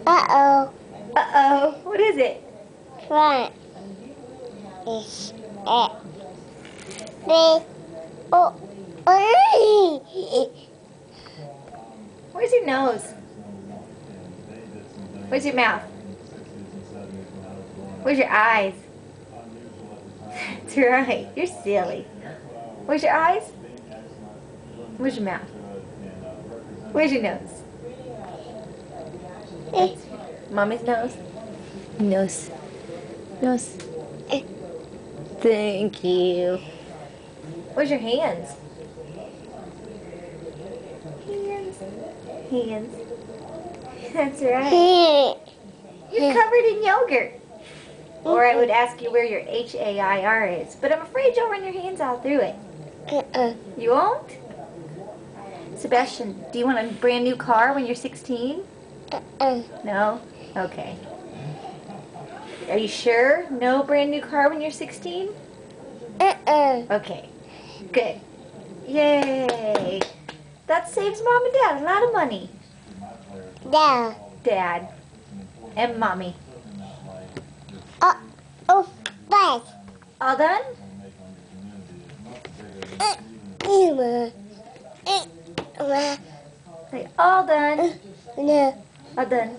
Uh-oh. Uh-oh. What is it? Front is it. They, oh, Where's your nose? Where's your mouth? Where's your eyes? That's right. You're silly. Where's your eyes? Where's your mouth? Where's your nose? That's Mommy's nose. Nose. Nose. Thank you. Where's your hands? Hands. Hands. That's right. You're covered in yogurt. Or I would ask you where your H-A-I-R is. But I'm afraid you'll run your hands all through it. You won't? Sebastian, do you want a brand new car when you're 16? No? Okay. Are you sure? No brand new car when you're 16? Okay. Good. Yay. That saves Mom and Dad a lot of money. Dad. And Mommy. Bye. All done? Say, all done. No. All done.